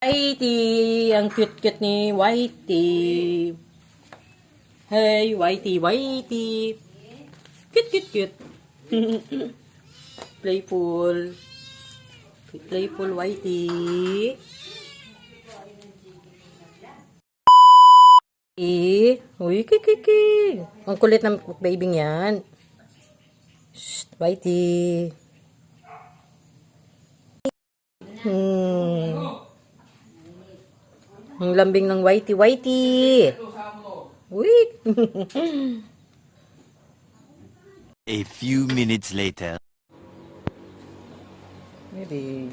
Whitey! Ang cute-cute ni Whitey. Hey, Whitey, Whitey. Cute, cute, cute. Playful. Playful Whitey. Uy, kiki. Ang kulit ng baby yan. Shh, Whitey. Ang lambing ng Whitey, Whitey. Uy. A few minutes later. Maybe.